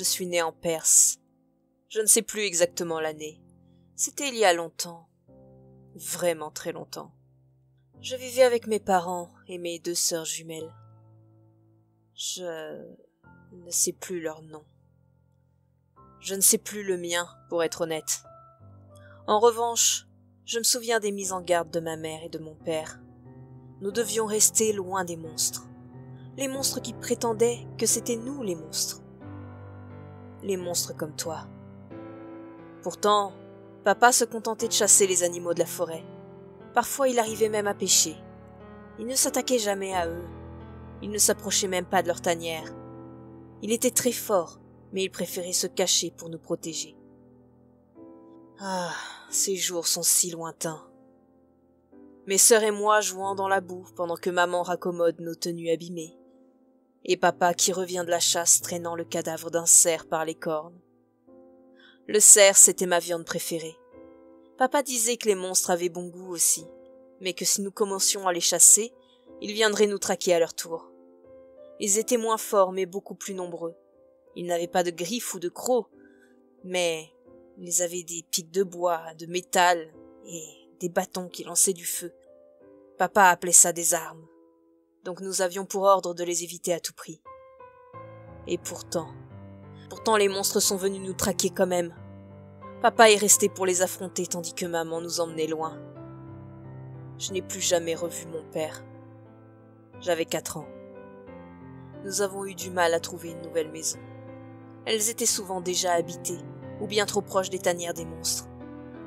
Je suis né en Perse. Je ne sais plus exactement l'année. C'était il y a longtemps. Vraiment très longtemps. Je vivais avec mes parents et mes 2 sœurs jumelles. Je ne sais plus leur nom. Je ne sais plus le mien, pour être honnête. En revanche, je me souviens des mises en garde de ma mère et de mon père. Nous devions rester loin des monstres. Les monstres qui prétendaient que c'était nous les monstres. Les monstres comme toi. Pourtant, papa se contentait de chasser les animaux de la forêt. Parfois, il arrivait même à pêcher. Il ne s'attaquait jamais à eux. Il ne s'approchait même pas de leur tanière. Il était très fort, mais il préférait se cacher pour nous protéger. Ah, ces jours sont si lointains. Mes sœurs et moi jouant dans la boue pendant que maman raccommode nos tenues abîmées. Et papa qui revient de la chasse traînant le cadavre d'un cerf par les cornes. Le cerf, c'était ma viande préférée. Papa disait que les monstres avaient bon goût aussi, mais que si nous commencions à les chasser, ils viendraient nous traquer à leur tour. Ils étaient moins forts mais beaucoup plus nombreux. Ils n'avaient pas de griffes ou de crocs, mais ils avaient des pics de bois, de métal et des bâtons qui lançaient du feu. Papa appelait ça des armes, donc nous avions pour ordre de les éviter à tout prix. Et pourtant les monstres sont venus nous traquer quand même. Papa est resté pour les affronter tandis que maman nous emmenait loin. Je n'ai plus jamais revu mon père. J'avais 4 ans. Nous avons eu du mal à trouver une nouvelle maison. Elles étaient souvent déjà habitées, ou bien trop proches des tanières des monstres.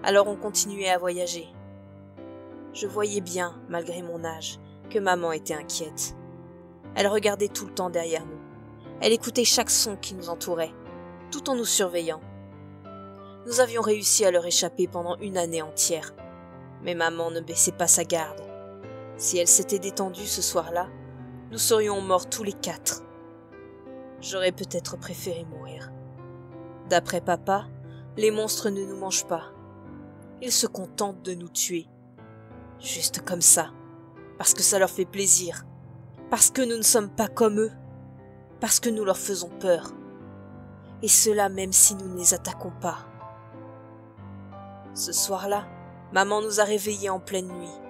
Alors on continuait à voyager. Je voyais bien, malgré mon âge, que maman était inquiète. Elle regardait tout le temps derrière nous. Elle écoutait chaque son qui nous entourait, tout en nous surveillant. Nous avions réussi à leur échapper pendant 1 année entière. Mais maman ne baissait pas sa garde. Si elle s'était détendue ce soir-là, nous serions morts tous les 4. J'aurais peut-être préféré mourir. D'après papa, les monstres ne nous mangent pas. Ils se contentent de nous tuer. Juste comme ça. Parce que ça leur fait plaisir. Parce que nous ne sommes pas comme eux. Parce que nous leur faisons peur. Et cela même si nous ne les attaquons pas. Ce soir-là, maman nous a réveillés en pleine nuit.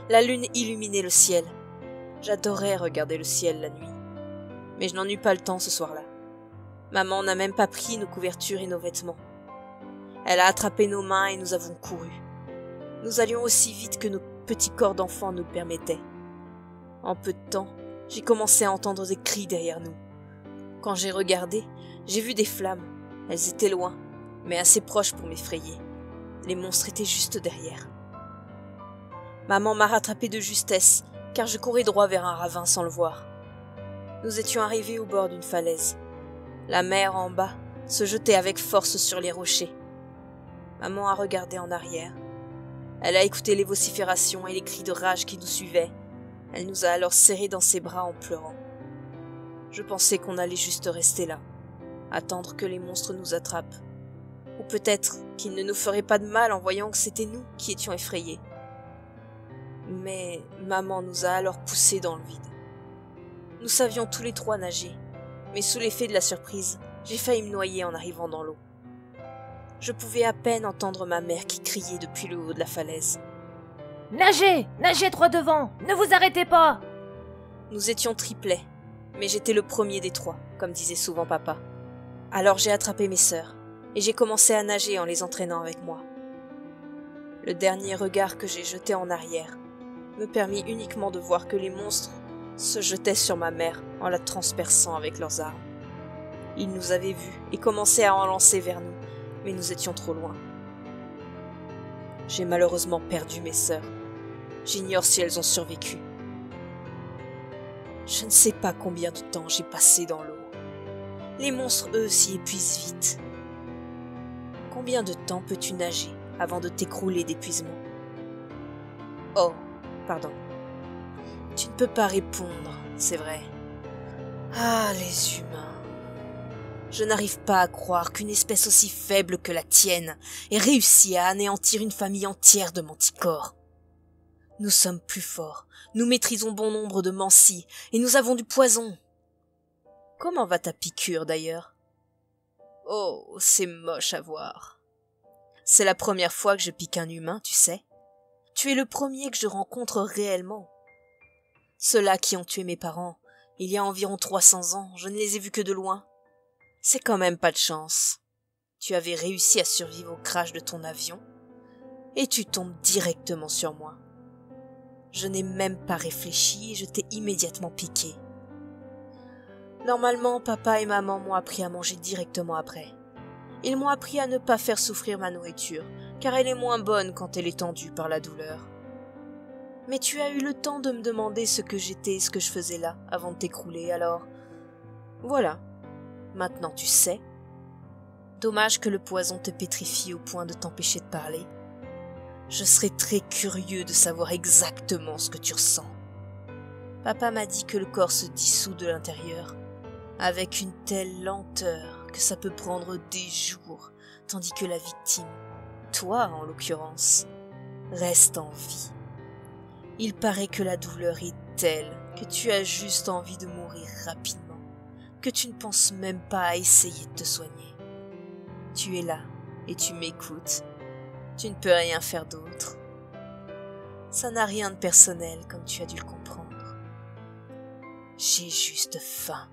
La lune illuminait le ciel. J'adorais regarder le ciel la nuit. Mais je n'en eus pas le temps ce soir-là. Maman n'a même pas pris nos couvertures et nos vêtements. Elle a attrapé nos mains et nous avons couru. Nous allions aussi vite que nos petits corps d'enfants nous le permettaient. En peu de temps, j'ai commencé à entendre des cris derrière nous. Quand j'ai regardé, j'ai vu des flammes. Elles étaient loin, mais assez proches pour m'effrayer. Les monstres étaient juste derrière. Maman m'a rattrapé de justesse, car je courais droit vers un ravin sans le voir. Nous étions arrivés au bord d'une falaise. La mer en bas se jetait avec force sur les rochers. Maman a regardé en arrière. Elle a écouté les vociférations et les cris de rage qui nous suivaient. Elle nous a alors serrés dans ses bras en pleurant. Je pensais qu'on allait juste rester là, attendre que les monstres nous attrapent. Ou peut-être qu'ils ne nous feraient pas de mal en voyant que c'était nous qui étions effrayés. Mais maman nous a alors poussés dans le vide. Nous savions tous les 3 nager, mais sous l'effet de la surprise, j'ai failli me noyer en arrivant dans l'eau. Je pouvais à peine entendre ma mère qui criait depuis le haut de la falaise. « Nagez! Nagez droit devant! Ne vous arrêtez pas !» Nous étions triplets, mais j'étais le premier des 3, comme disait souvent papa. Alors j'ai attrapé mes sœurs, et j'ai commencé à nager en les entraînant avec moi. Le dernier regard que j'ai jeté en arrière me permit uniquement de voir que les monstres se jetaient sur ma mère en la transperçant avec leurs armes. Ils nous avaient vus et commençaient à en lancer vers nous, mais nous étions trop loin. J'ai malheureusement perdu mes sœurs. J'ignore si elles ont survécu. Je ne sais pas combien de temps j'ai passé dans l'eau. Les monstres, eux, s'y épuisent vite. Combien de temps peux-tu nager avant de t'écrouler d'épuisement? Oh, pardon. Tu ne peux pas répondre, c'est vrai. Ah, les humains. Je n'arrive pas à croire qu'une espèce aussi faible que la tienne ait réussi à anéantir une famille entière de manticores. Nous sommes plus forts, nous maîtrisons bon nombre de mancies, et nous avons du poison. Comment va ta piqûre d'ailleurs? Oh, c'est moche à voir. C'est la première fois que je pique un humain, tu sais. Tu es le premier que je rencontre réellement. Ceux-là qui ont tué mes parents, il y a environ 300 ans, je ne les ai vus que de loin. C'est quand même pas de chance. Tu avais réussi à survivre au crash de ton avion, et tu tombes directement sur moi. Je n'ai même pas réfléchi et je t'ai immédiatement piqué. Normalement, papa et maman m'ont appris à manger directement après. Ils m'ont appris à ne pas faire souffrir ma nourriture, car elle est moins bonne quand elle est tendue par la douleur. Mais tu as eu le temps de me demander ce que j'étais et ce que je faisais là, avant de t'écrouler, alors... Voilà. Maintenant tu sais. Dommage que le poison te pétrifie au point de t'empêcher de parler. Je serais très curieux de savoir exactement ce que tu ressens. Papa m'a dit que le corps se dissout de l'intérieur, avec une telle lenteur que ça peut prendre des jours, tandis que la victime, toi en l'occurrence, reste en vie. Il paraît que la douleur est telle que tu as juste envie de mourir rapidement, que tu ne penses même pas à essayer de te soigner. Tu es là et tu m'écoutes. Tu ne peux rien faire d'autre. Ça n'a rien de personnel comme tu as dû le comprendre. J'ai juste faim.